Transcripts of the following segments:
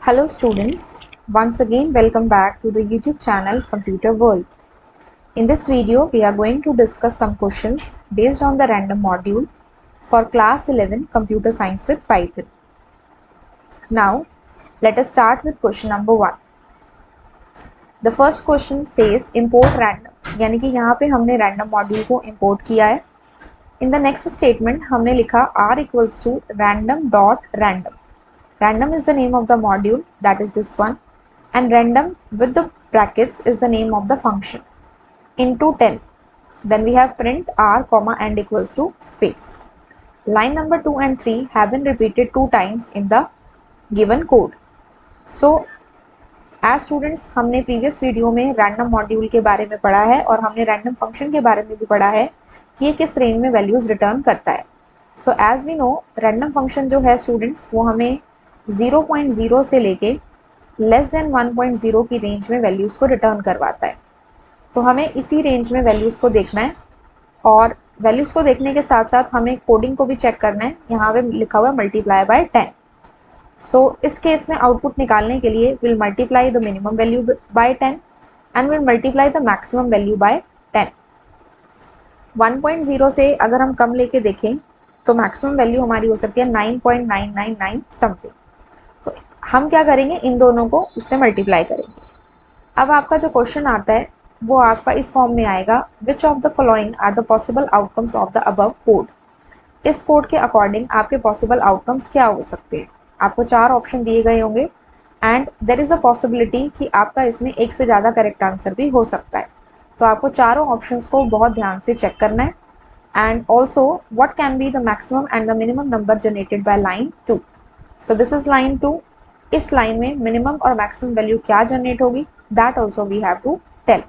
Hello students, once again welcome back to the YouTube channel Computer World. In this video, we are going to discuss some questions based on the random module for class 11 Computer Science with Python. Now, let us start with question number 1. The first question says import random, यानी कि यहाँ पे हमने random module को import किया है. In the next statement हमने लिखा r equals to random dot random. Random is the name of the module, that is this one, and random with the brackets is the name of the function, into 10. Then we have print r comma and equals to space. Line number 2 and 3 have been repeated 2 times in the given code. So as students, हमने previous video में random module के बारे में पढ़ा है और हमने random function के बारे में भी पढ़ा है कि ये किस range में values return करता है. So as we know, random function जो है students वो हमें 0.0 से लेके लेस देन 1.0 की रेंज में वैल्यूज़ को रिटर्न करवाता है. तो हमें इसी रेंज में वैल्यूज़ को देखना है और वैल्यूज़ को देखने के साथ साथ हमें कोडिंग को भी चेक करना है. यहाँ पे लिखा हुआ है मल्टीप्लाई बाय 10. सो इस केस में आउटपुट निकालने के लिए will multiply the minimum value by 10 and will multiply the maximum value by 10. 1.0 से अगर हम कम लेके देखें तो मैक्सिमम वैल्यू हमारी हो सकती है 9.999 समथिंग. तो हम क्या करेंगे, इन दोनों को उससे मल्टीप्लाई करेंगे. अब आपका जो क्वेश्चन आता है वो आपका इस फॉर्म में आएगा, which of the following are the possible outcomes of the above code. इस कोड के अकॉर्डिंग आपके पॉसिबल आउटकम्स क्या हो सकते हैं. आपको 4 ऑप्शन दिए गए होंगे and there is a possibility कि आपका इसमें एक से ज़्यादा करेक्ट आंसर भी हो सकता है. तो आपको चारों ऑप्शंस को बहुत ध्यान से चेक करना है. And also what can be the maximum and the minimum number generated by line 2. So this is line 2. इस लाइन में मिनिमम और मैक्सिमम वैल्यू क्या जनरेट होगी, that also we have to tell.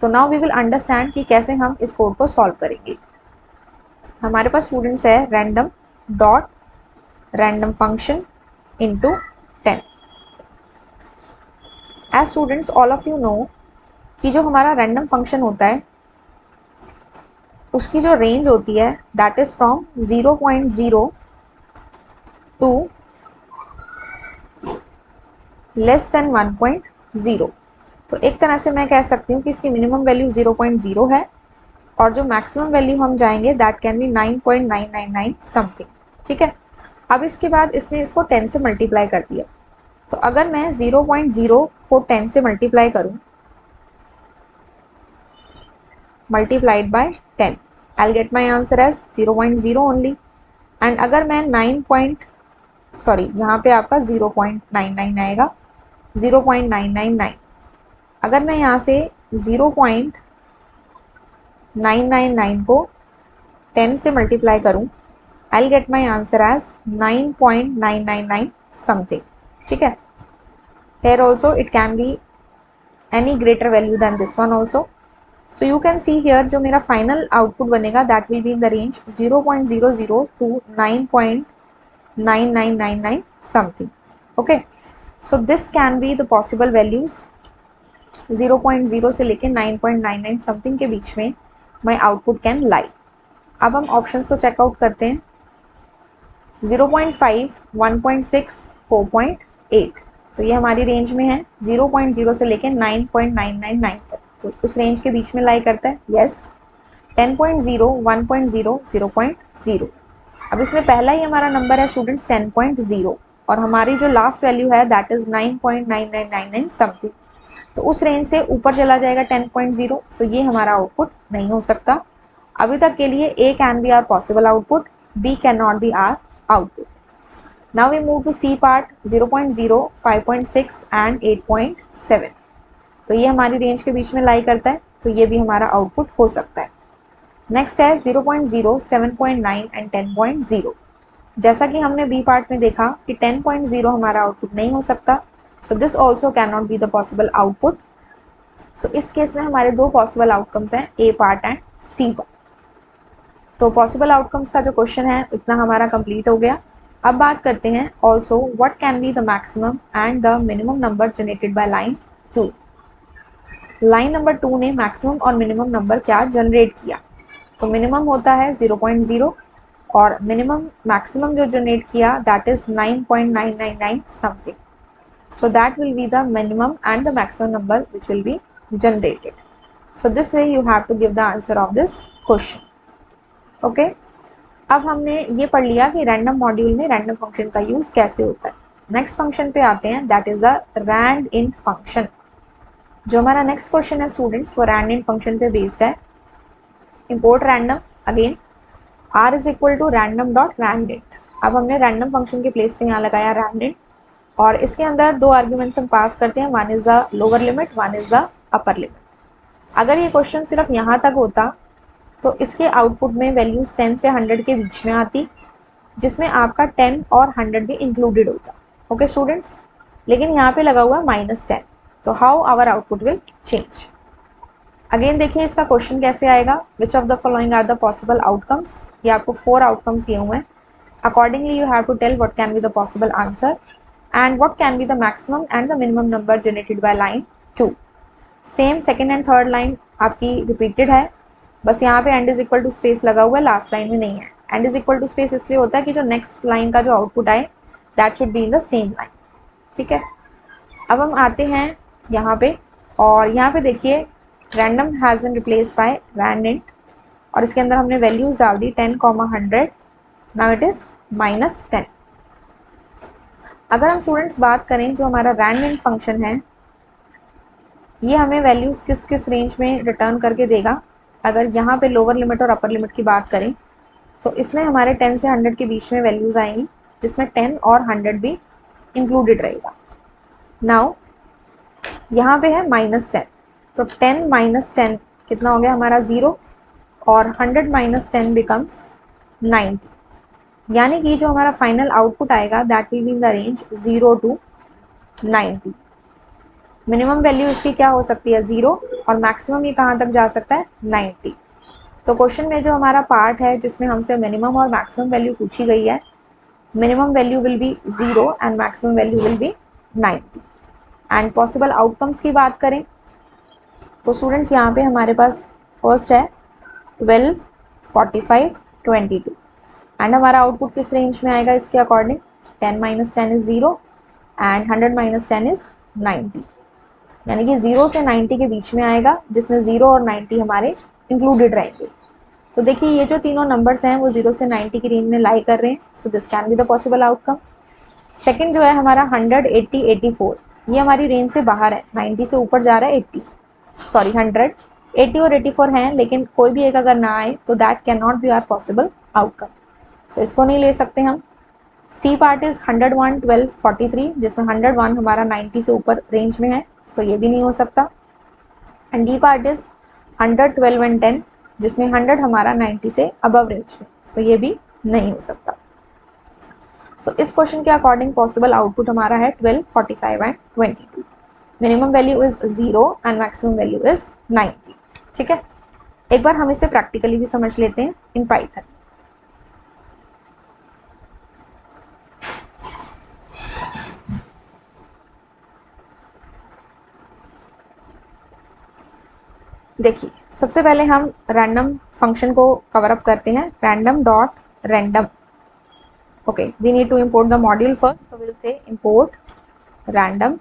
तो नाउ वी विल अंडरस्टैंड कि कैसे हम इस कोड को सॉल्व करेंगे. हमारे पास स्टूडेंट्स है random dot random function into 10. As students all of you know कि जो हमारा रैंडम फंक्शन होता है उसकी जो रेंज होती है that is from 0.0 to less than 1.0. तो एक तरह से मैं कह सकती हूँ कि इसकी मिनिमम वैल्यू 0.0 है और जो मैक्सिमम वैल्यू हम जाएंगे दैट कैन बी 9.999 समथिंग. ठीक है. अब इसके बाद इसने इसको 10 से मल्टीप्लाई कर दिया. तो अगर मैं 0.0 को 10 से मल्टीप्लाई करूँ, multiplied by 10, I will get my answer as 0.0 only. And अगर मैं यहाँ पे आपका 0.99 आएगा, 0.999. अगर मैं यहाँ से 0.999 को 10 से मल्टीप्लाई करूँ, I will get my answer as 9.999 something. ठीक है. Here also it can be any greater value than this one also. So you can see here जो मेरा फाइनल आउटपुट बनेगा that will be in the range 0.00 to 9.9999 something. Okay, so this can be the possible values 0.0 से लेके 9.99 something के बीच में my output can lie. अब हम options को चेकआउट करते हैं. 0.5, 1.6, 4.8. तो ये हमारी रेंज में है 0.0 से लेके 9.999 तक. तो उस रेंज के बीच में लाई करता है. यस. 10.0, 1.0, 0.0. अब इसमें पहला ही हमारा नंबर है स्टूडेंट्स 10.0 और हमारी जो लास्ट वैल्यू है दैट इज 9.9999 समथिंग. तो उस रेंज से ऊपर चला जाएगा 10.0. सो ये हमारा आउटपुट नहीं हो सकता. अभी तक के लिए A can be our possible output, B can not be our output. Now we move to C part. 0.0, 5.6 एंड 8.7. तो ये हमारी रेंज के बीच में लाई करता है. तो ये भी हमारा आउटपुट हो सकता है. नेक्स्ट है 0.0, 7.9 एंड 10.0. जैसा कि हमने बी पार्ट में देखा कि 10.0 हमारा आउटपुट नहीं हो सकता. So this also can not be the possible output. So इस केस में हमारे 2 पॉसिबल आउटकम्स हैं, A part and C part. तो पॉसिबल आउटकम्स का जो क्वेश्चन है इतना हमारा कंप्लीट हो गया. अब बात करते हैं also what can be the maximum and the minimum number generated by line 2. Line number 2 ने मैक्सिमम और मिनिमम नंबर क्या जनरेट किया. तो मिनिमम होता है 0.0 और मिनिमम मैक्सिमम जो जनरेट किया that is 9.999 something. So that will be the minimum and the maximum number which will be generated. So this way you have to give the answer of this question. Okay, अब हमने ये पढ़ लिया कि random module में random function का use कैसे होता है. नेक्स्ट फंक्शन पे आते हैं, that is the rand in function. जो हमारा नेक्स्ट क्वेश्चन है स्टूडेंट्स वो रैंड इन फंक्शन पे बेस्ड है. Import random, again r is equal to random dot rand. अब हमने रैंडम फंक्शन के प्लेस पे यहाँ लगाया रैंड, और इसके अंदर दो आर्ग्यूमेंट्स हम पास करते हैं, one is the lower limit, one is the upper limit. अगर ये क्वेश्चन सिर्फ यहाँ तक होता तो इसके आउटपुट में वैल्यूज 10 से 100 के बीच में आती, जिसमें आपका 10 और 100 भी इंक्लूडेड होता. ओके स्टूडेंट्स, लेकिन यहाँ पे लगा हुआ है -10, तो how our output will change. Again देखिए इसका क्वेश्चन कैसे आएगा. Which of the following are the possible outcomes. ये आपको 4 आउटकम्स दिए हुए हैं. Accordingly you have to tell what can be the possible answer and what can be the maximum and the minimum number generated by line 2. Same second and third line आपकी repeated है, बस यहाँ पे end is equal to space लगा हुआ है, last line में नहीं है. End is equal to space इसलिए होता है कि जो नेक्स्ट लाइन का जो आउटपुट आए that should be in the same line. ठीक है, अब हम आते हैं यहाँ पे, और यहाँ पे देखिए random has been replaced by rand int, और इसके अंदर हमने वैल्यूज डाल दी 10, 100. Now it is -10. अगर हम स्टूडेंट्स बात करें जो हमारा रैंड इंट फंक्शन है, ये हमें वैल्यूज़ किस किस रेंज में रिटर्न करके देगा. अगर यहाँ पे लोअर लिमिट और अपर लिमिट की बात करें तो इसमें हमारे 10 से 100 के बीच में वैल्यूज़ आएंगी, जिसमें 10 और 100 भी इंक्लूडेड रहेगा. नाउ यहाँ पे है -10, तो 10 - 10 कितना हो गया हमारा 0, और 100 - 10 बिकम्स 90. यानी कि जो हमारा फाइनल आउटपुट आएगा that will be in the range 0 to 90. Minimum value इसकी क्या हो सकती है 0, और मैक्सिमम ये कहाँ तक जा सकता है 90. तो क्वेश्चन में जो हमारा पार्ट है जिसमें हमसे मिनिमम और मैक्सिमम वैल्यू पूछी गई है, minimum value will be 0 and maximum value will be 90. And possible outcomes की बात करें तो स्टूडेंट्स यहाँ पे हमारे पास फर्स्ट है 12, 45, 22. एंड हमारा आउटपुट किस रेंज में आएगा इसके अकॉर्डिंग, 10 - 10 इज 0 एंड 100 - 10 इज 90. यानी कि 0 से 90 के बीच में आएगा, जिसमें 0 और 90 हमारे इंक्लूडेड रहेंगे. तो देखिए ये जो तीनों नंबर्स हैं वो 0 से 90 की रेंज में लाई कर रहे हैं. So this can be the possible outcome. Second जो है हमारा 100, 80, 84, ये हमारी रेंज से बाहर है, 90 से ऊपर जा रहा है 100, 80 और 84 हैं, लेकिन कोई भी एक अगर ना आए तो that can not be our possible outcome. So इसको नहीं ले सकते हम. सी पार्ट इज 101, 12, 43, जिसमें 101 हमारा 90 से ऊपर रेंज में है, सो ये भी नहीं हो सकता. And D part is 100, 12 and 10, जिसमें 100 हमारा 90 से अबव रेंज में, सो ये भी नहीं हो सकता. सो इस क्वेश्चन के अकॉर्डिंग पॉसिबल आउटपुट हमारा है 12, 45 and 22. Minimum value is 0 and maximum value is 90. ठीक है, एक बार हम इसे प्रैक्टिकली भी समझ लेते हैं इन पाइथन. देखिए सबसे पहले हम रैंडम फंक्शन को कवर अप करते हैं, random dot random. Okay, we need to import the module first, so will say import random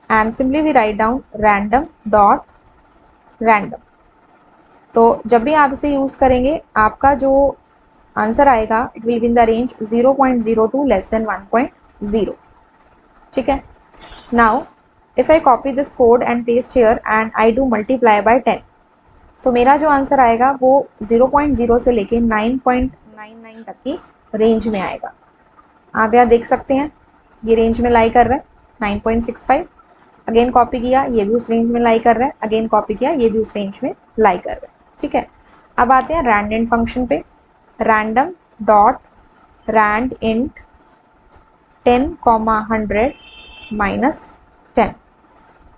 and simply we write down random dot random. तो जब भी आप इसे यूज़ करेंगे आपका जो आंसर आएगा it will be in the range 0.02 less than 1.0. ठीक है, now if I copy this code and paste here and I do multiply by 10, तो मेरा जो आंसर आएगा वो 0.0 से लेके 9.99 तक की रेंज में आएगा. आप यहाँ देख सकते हैं ये रेंज में लाई कर रहा है 9.65. अगेन कॉपी किया, ये भी उस रेंज में लाई कर रहा है, अगेन कॉपी किया, ये भी उस रेंज में लाई कर रहा है. ठीक है, अब आते हैं रैंड इंट फंक्शन पे. Random dot rand int 10, 100 -10.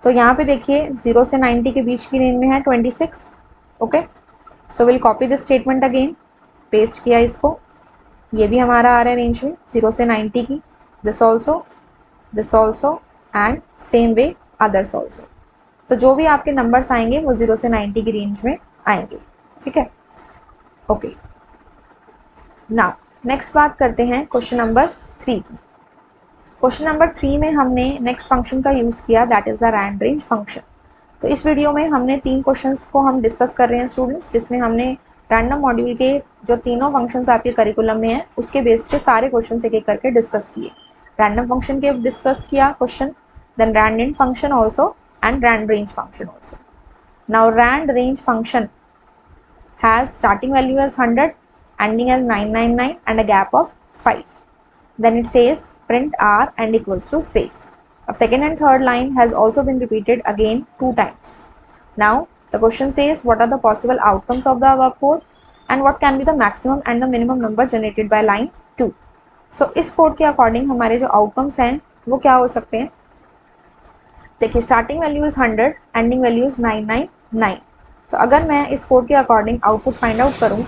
तो यहाँ पे देखिए 0 से 90 के बीच की रेंज में है 26. Okay, so will copy this statement again, paste किया इसको, ये भी हमारा आ रहा है रेंज में 0 से 90 की, this also and same way others also. तो जो भी आपके नंबर्स आएंगे वो 0 से 90 की रेंज में आएंगे. ठीक है, ओके. नाउ नेक्स्ट बात करते हैं क्वेश्चन नंबर 3 की. क्वेश्चन नंबर 3 में हमने नेक्स्ट फंक्शन का यूज़ किया, that is the rand range function. तो इस वीडियो में हमने 3 क्वेश्चंस को हम डिस्कस कर रहे हैं स्टूडेंट्स, जिसमें हमने रैंडम मॉड्यूल के जो तीनों फंक्शंस आपके करिकुलम में हैं उसके बेस पे सारे क्वेश्चन एक एक करके डिस्कस किए। रैंडम फंक्शन के डिस्कस किया question, then rand int function also and rand range function also. Now rand range function has starting value as 100, ending as 999 and a gap of 5. Then it says print r and equals to space. Now second and third line has also been repeated again 2 times. Now the question says what are the possible outcomes of the above code and what can be the maximum and the minimum number generated by line 2. So इस code के according हमारे जो outcomes हैं वो क्या हो सकते हैं। देखिए starting value is 100, ending value is 999। तो अगर मैं इस कोड के अकॉर्डिंग आउटपुट फाइंड आउट करूँ,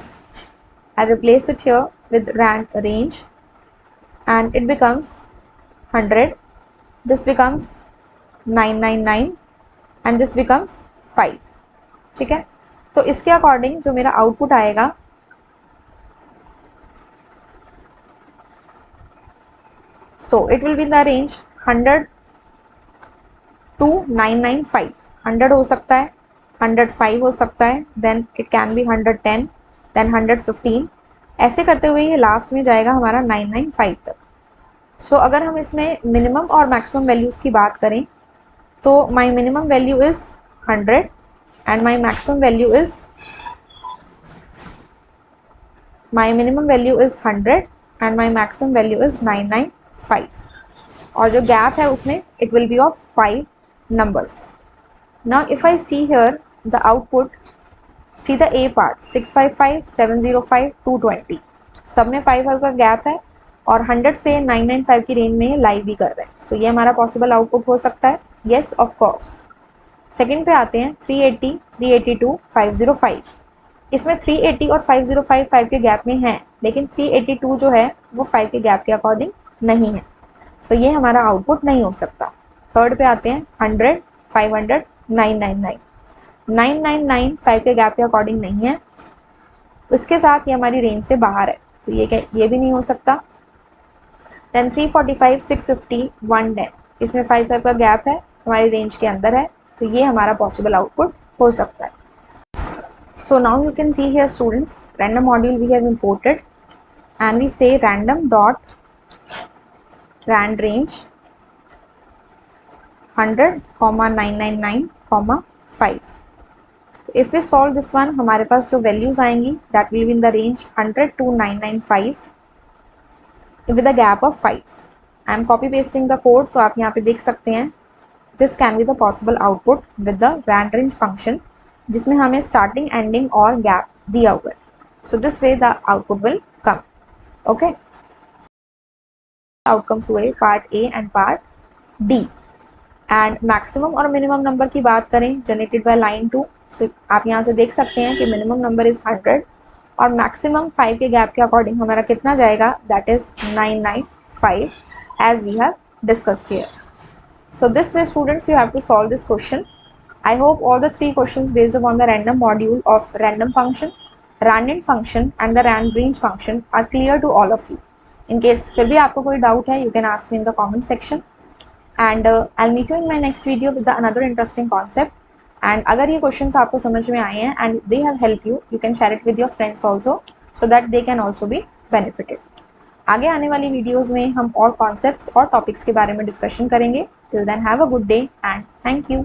I replace it here with rand range and it becomes 100, this becomes 999 and this becomes 5। ठीक है, तो इसके अकॉर्डिंग जो मेरा आउटपुट आएगा so it will be in the range 100 to 995। 100 हो सकता है, 105 हो सकता है, then it can be 110, then 115, ऐसे करते हुए ये लास्ट में जाएगा हमारा 995 तक। सो अगर हम इसमें मिनिमम और मैक्सिमम वैल्यूज़ की बात करें तो my minimum value is 100 and my maximum value is 100 and my maximum value is 995 और जो गैप है उसमें it will be of 5 numbers. Now if I see here the output, see the A part 655, 705, 220, सब में 5 का gap है और 100 से 995 की रेंज में लाइव भी कर रहे हैं। सो ये हमारा पॉसिबल आउटपुट हो सकता है, येस ऑफ कोर्स। सेकंड पे आते हैं 380, 382, 505। इसमें 380 और 505 5 के गैप में हैं, लेकिन 382 जो है वो 5 के गैप के अकॉर्डिंग नहीं है। सो ये हमारा आउटपुट नहीं हो सकता। थर्ड पे आते हैं 100, 500, 999। 999 5 के गैप के अकॉर्डिंग नहीं है, उसके साथ ये हमारी रेंज से बाहर है, तो ये भी नहीं हो सकता। देन 345, 650, 110, इसमें 5 का गैप है, हमारी रेंज के अंदर है, तो ये हमारा पॉसिबल आउटपुट हो सकता है। So now you can see here students, random module we have imported and we say random dot rand range 100, 999, 5। If we solve this one, हमारे पास जो वैल्यूज आएंगी that will be in the range 100 to 995 with a gap of 5। I am copy pasting the code, तो आप यहाँ पे देख सकते हैं this can be the possible output with the rand range function, जिसमें हमें स्टार्टिंग एंडिंग और गैप दिया हुआ है। So this way the output will come. Okay, outcomes हुए part A and part D. And maximum और मिनिमम नंबर की बात करें जनरेटेड बाय लाइन 2, सो आप यहाँ से देख सकते हैं कि मिनिमम नंबर इज 100 और मैक्सिमम 5 के गैप के अकॉर्डिंग हमारा कितना जाएगा, that is 995 as we have discussed here. So this way students you have to solve this question. I hope all the 3 questions based upon the random module of random function, random function and the rand range function are clear to all of you. In case फिर भी आपको कोई doubt है, you can ask me in the comment section and I'll meet you in my next video with the another interesting concept. And अगर ये questions आपको समझ में आए हैं and they have helped you, you can share it with your friends also so that they can also be benefited. आगे आने वाली वीडियोस में हम और कॉन्सेप्ट्स और टॉपिक्स के बारे में डिस्कशन करेंगे। Till then have a good day and thank you.